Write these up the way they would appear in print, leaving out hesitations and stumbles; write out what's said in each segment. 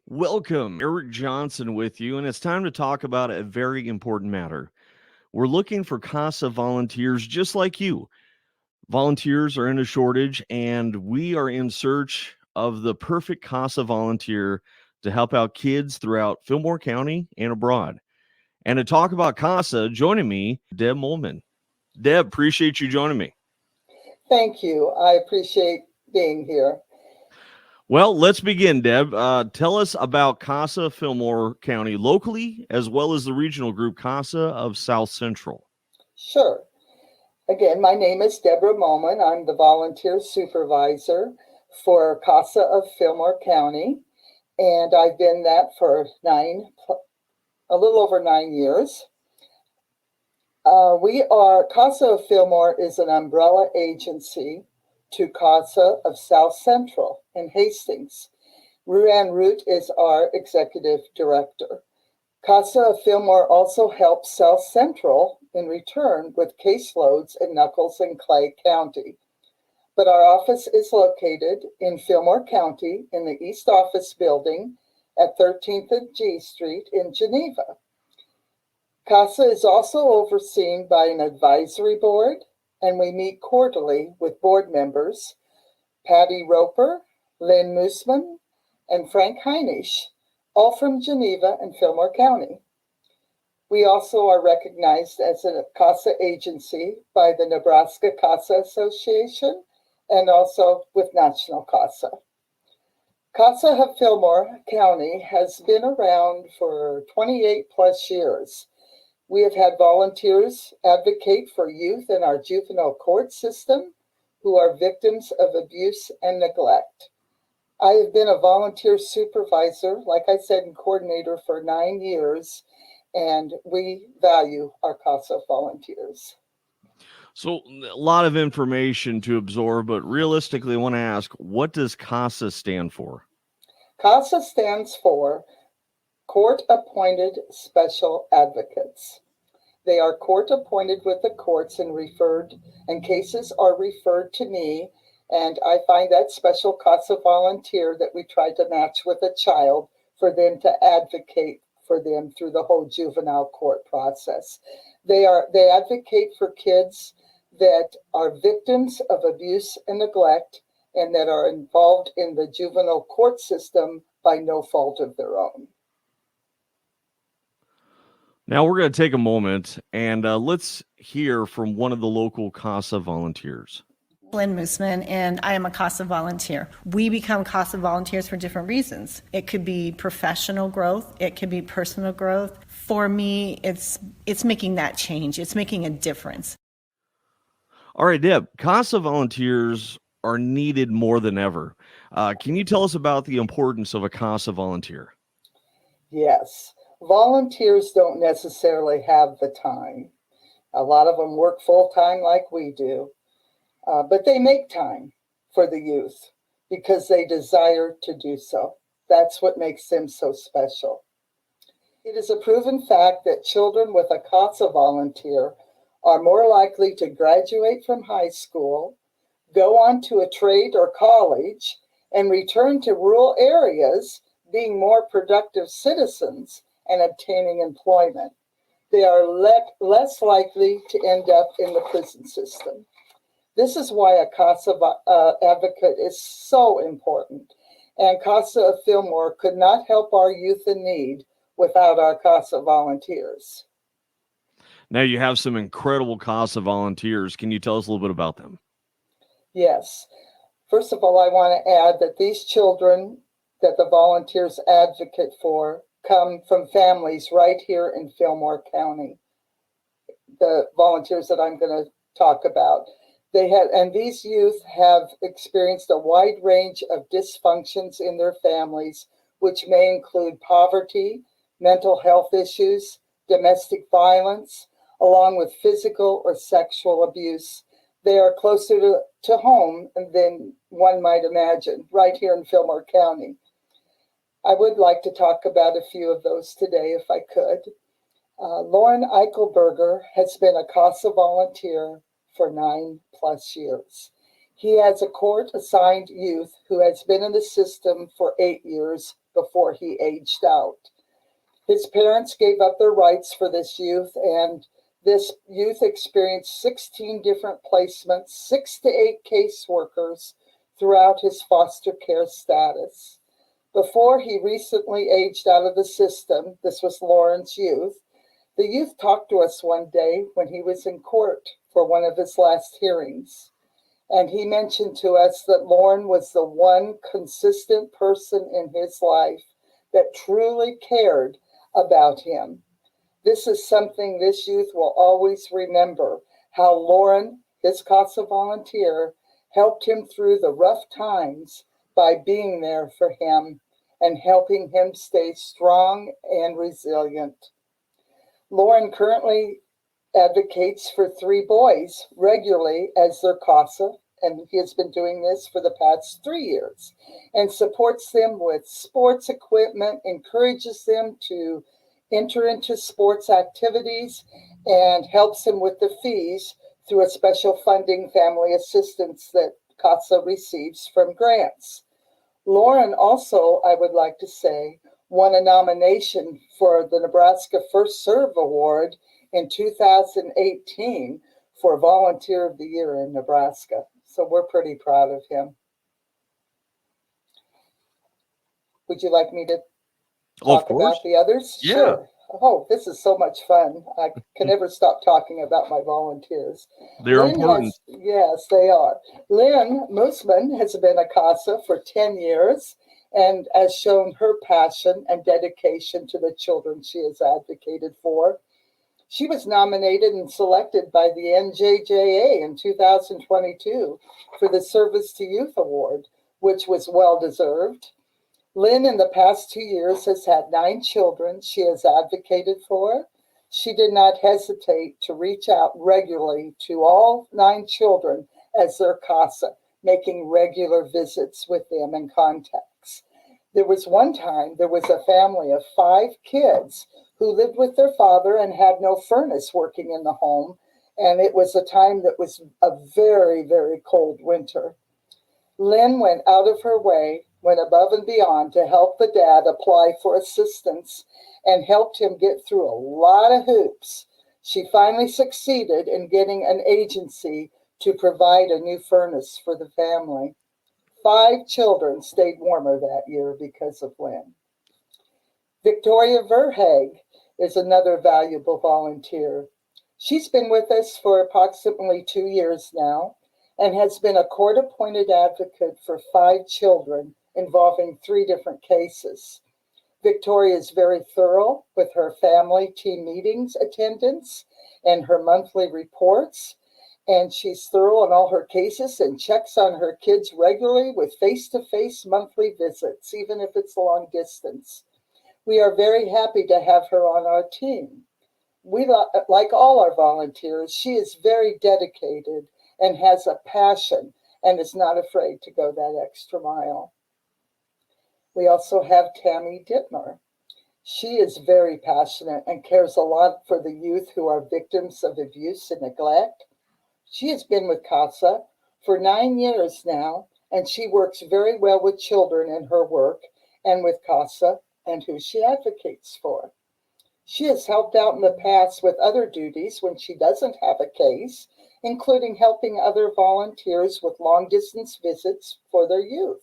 Welcome, Eric Johnson with you, and it's time to talk about a very important matter. We're looking for CASA volunteers just like you. Volunteers are in a shortage, and we are in search of the perfect CASA volunteer to help out kids throughout Fillmore County and abroad. And to talk about CASA, joining me, Deb Molman. Deb, appreciate you joining me. Thank you. I appreciate being here. Well, let's begin, Deb. Tell us about CASA Fillmore County locally, as well as the regional group CASA of South Central. Sure. Again, my name is Deborah Moman. I'm the volunteer supervisor for CASA of Fillmore County, and I've been that for a little over 9 years. CASA of Fillmore is an umbrella agency to CASA of South Central in Hastings. Ruann Root is our executive director. CASA of Fillmore also helps South Central in return with caseloads in Nuckolls and Clay County. But our office is located in Fillmore County in the East Office Building at 13th and G Street in Geneva. CASA is also overseen by an advisory board, and we meet quarterly with board members Patty Roper, Lynn Moosman, and Frank Heinisch, all from Geneva and Fillmore County. We also are recognized as a CASA agency by the Nebraska CASA Association and also with National CASA. CASA of Fillmore County has been around for 28 plus years. We have had volunteers advocate for youth in our juvenile court system who are victims of abuse and neglect. I have been a volunteer supervisor, like I said, and coordinator for 9 years, and we value our CASA volunteers. So, a lot of information to absorb, but realistically, I want to ask, what does CASA stand for? CASA stands for Court Appointed Special Advocates. They are court appointed with the courts and cases are referred to me, and I find that special CASA volunteer that we try to match with a child for them to advocate for them through the whole juvenile court process. They advocate for kids that are victims of abuse and neglect and that are involved in the juvenile court system by no fault of their own. Now, we're going to take a moment and let's hear from one of the local CASA volunteers. Lynn Moosman, and I am a CASA volunteer. We become CASA volunteers for different reasons. It could be professional growth. It could be personal growth. For me, it's making that change. It's making a difference. All right, Deb, CASA volunteers are needed more than ever. Can you tell us about the importance of a CASA volunteer? Yes, volunteers don't necessarily have the time. A lot of them work full-time like we do. But they make time for the youth because they desire to do so. That's what makes them so special. It is a proven fact that children with a CASA volunteer are more likely to graduate from high school, go on to a trade or college, and return to rural areas, being more productive citizens and obtaining employment. They are less likely to end up in the prison system. This is why a CASA advocate is so important. And CASA of Fillmore could not help our youth in need without our CASA volunteers. Now, you have some incredible CASA volunteers. Can you tell us a little bit about them? Yes. First of all, I want to add that these children that the volunteers advocate for come from families right here in Fillmore County. The volunteers that I'm going to talk about. These youth have experienced a wide range of dysfunctions in their families, which may include poverty, mental health issues, domestic violence, along with physical or sexual abuse. They are closer to home than one might imagine, right here in Fillmore County. I would like to talk about a few of those today if I could. Lauren Eichelberger has been a CASA volunteer for 9+ years. He has a court-assigned youth who has been in the system for 8 years before he aged out. His parents gave up their rights for this youth, and this youth experienced 16 different placements, 6 to 8 caseworkers throughout his foster care status. Before he recently aged out of the system, this was Lauren's youth, the youth talked to us one day when he was in court for one of his last hearings. And he mentioned to us that Lauren was the one consistent person in his life that truly cared about him. This is something this youth will always remember, how Lauren, his CASA volunteer, helped him through the rough times by being there for him and helping him stay strong and resilient. Lauren currently advocates for 3 boys regularly as their CASA, and he has been doing this for the past 3 years, and supports them with sports equipment, encourages them to enter into sports activities, and helps them with the fees through a special funding family assistance that CASA receives from grants. Lauren also, I would like to say, won a nomination for the Nebraska First Serve Award in 2018 for Volunteer of the Year in Nebraska. So we're pretty proud of him. Would you like me to talk about the others? Yeah. Sure. Oh, this is so much fun. I can never stop talking about my volunteers. They're important. Yes, they are. Lynn Moosman has been a CASA for 10 years and has shown her passion and dedication to the children she has advocated for. She was nominated and selected by the NJJA in 2022 for the Service to Youth Award, which was well-deserved. Lynn, in the past 2 years, has had 9 children she has advocated for. She did not hesitate to reach out regularly to all 9 children as their CASA, making regular visits with them and contacts. There was one time there was a family of 5 kids who lived with their father and had no furnace working in the home, and it was a time that was a very, very cold winter. Lynn went out of her way, went above and beyond to help the dad apply for assistance and helped him get through a lot of hoops. She finally succeeded in getting an agency to provide a new furnace for the family. 5 children stayed warmer that year because of Lynn. Victoria Verhaeg is another valuable volunteer. She's been with us for approximately 2 years now and has been a court-appointed advocate for 5 children involving 3 different cases. Victoria is very thorough with her family team meetings attendance and her monthly reports, and she's thorough in all her cases and checks on her kids regularly with face-to-face monthly visits, even if it's long distance. We are very happy to have her on our team. Like all our volunteers, she is very dedicated and has a passion and is not afraid to go that extra mile. We also have Tammy Dittmer. She is very passionate and cares a lot for the youth who are victims of abuse and neglect. She has been with CASA for 9 years now, and she works very well with children in her work and with CASA and who she advocates for. She has helped out in the past with other duties when she doesn't have a case, including helping other volunteers with long-distance visits for their youth.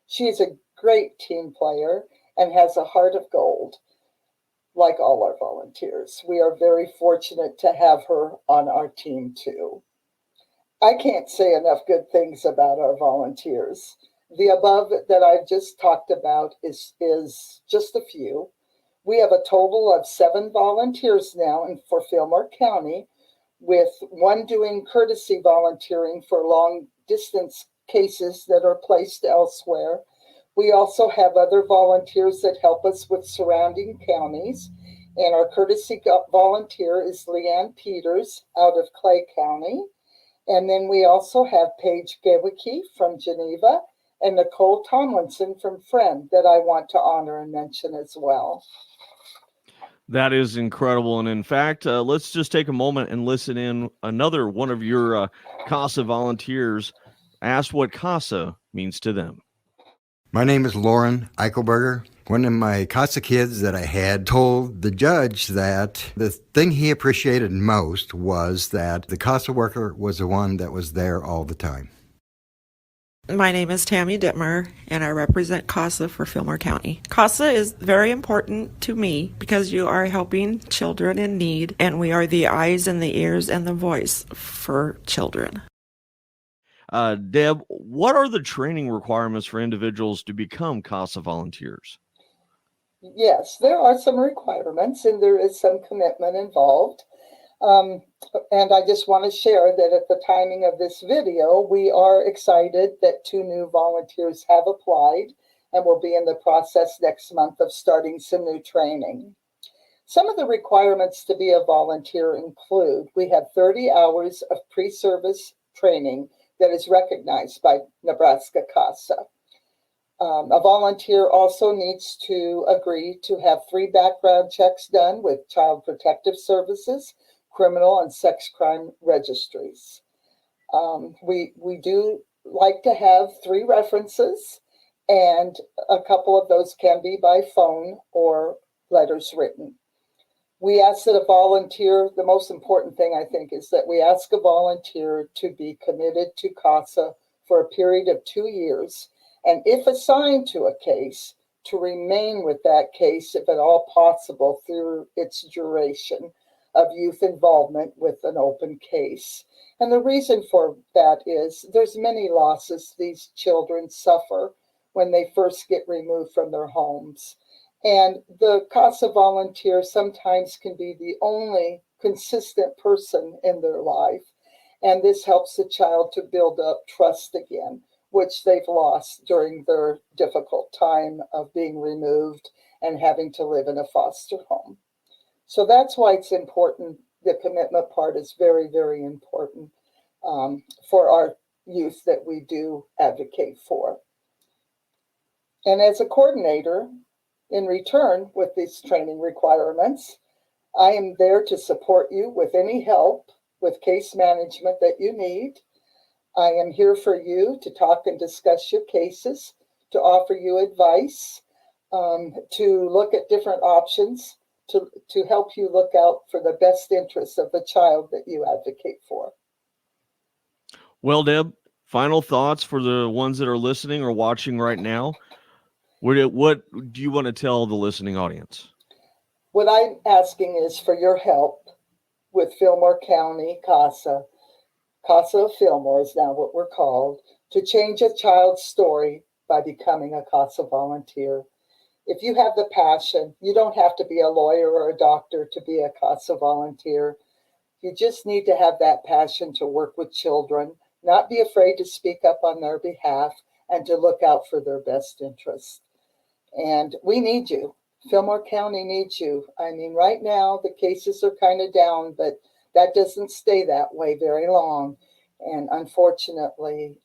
She is a great team player and has a heart of gold, like all our volunteers. We are very fortunate to have her on our team too. I can't say enough good things about our volunteers. The above that I've just talked about is just a few. We have a total of 7 volunteers now for Fillmore County, with 1 doing courtesy volunteering for long distance cases that are placed elsewhere. We also have other volunteers that help us with surrounding counties, and our courtesy volunteer is Leanne Peters out of Clay County. And then we also have Paige Gewicki from Geneva and Nicole Tomlinson from Friend that I want to honor and mention as well. That is incredible. And in fact, let's just take a moment and listen in another one of your CASA volunteers, asked what CASA means to them. My name is Lauren Eichelberger. One of my CASA kids that I had told the judge that the thing he appreciated most was that the CASA worker was the one that was there all the time. My name is Tammy Dittmer, and I represent CASA for Fillmore County. CASA is very important to me because you are helping children in need, and we are the eyes and the ears and the voice for children. Deb, what are the training requirements for individuals to become CASA volunteers? Yes, there are some requirements and there is some commitment involved. And I just want to share that at the timing of this video, we are excited that 2 new volunteers have applied and will be in the process next month of starting some new training. Some of the requirements to be a volunteer include, we have 30 hours of pre-service training that is recognized by Nebraska CASA. A volunteer also needs to agree to have 3 background checks done with Child Protective Services, criminal and sex crime registries. We do like to have 3 references, and a couple of those can be by phone or letters written. We ask that a volunteer, the most important thing I think is that we ask a volunteer to be committed to CASA for a period of 2 years, and if assigned to a case, to remain with that case if at all possible through its duration of youth involvement with an open case. And the reason for that is there's many losses these children suffer when they first get removed from their homes. And the CASA volunteer sometimes can be the only consistent person in their life. And this helps the child to build up trust again, which they've lost during their difficult time of being removed and having to live in a foster home. So that's why it's important. The commitment part is very, very important for our youth that we do advocate for. And as a coordinator, in return with these training requirements, I am there to support you with any help with case management that you need. I am here for you to talk and discuss your cases, to offer you advice, to look at different options, to help you look out for the best interests of the child that you advocate for. Well, Deb, final thoughts for the ones that are listening or watching right now. What do you want to tell the listening audience? What I'm asking is for your help with Fillmore County CASA. CASA of Fillmore is now what we're called, to change a child's story by becoming a CASA volunteer. If you have the passion, you don't have to be a lawyer or a doctor to be a CASA volunteer. You just need to have that passion to work with children, not be afraid to speak up on their behalf, and to look out for their best interests. And we need you. Fillmore County needs you. I mean, right now the cases are kind of down, but that doesn't stay that way very long. And unfortunately,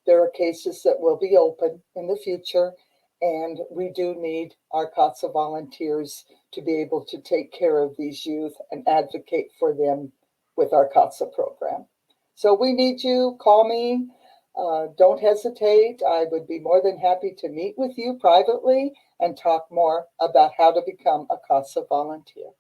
there are cases that will be open in the future, and we do need our CASA volunteers to be able to take care of these youth and advocate for them with our CASA program. So we need you. Call me. Don't hesitate. I would be more than happy to meet with you privately and talk more about how to become a CASA volunteer.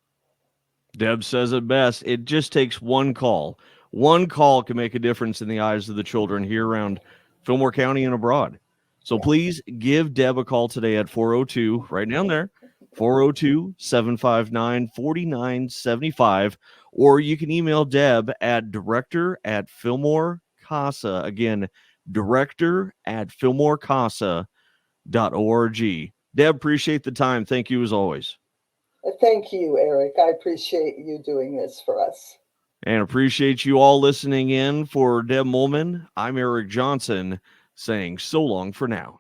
Deb says it best. It just takes one call. One call can make a difference in the eyes of the children here around Fillmore County and abroad. So please give Deb a call today at 402, right down there, 402-759-4975, or you can email Deb at director@FillmoreCASA. Again, director@FillmoreCASA.org. Deb, appreciate the time. Thank you as always. Thank you, Eric. I appreciate you doing this for us. And appreciate you all listening in. For Deb Molman, I'm Eric Johnson saying so long for now.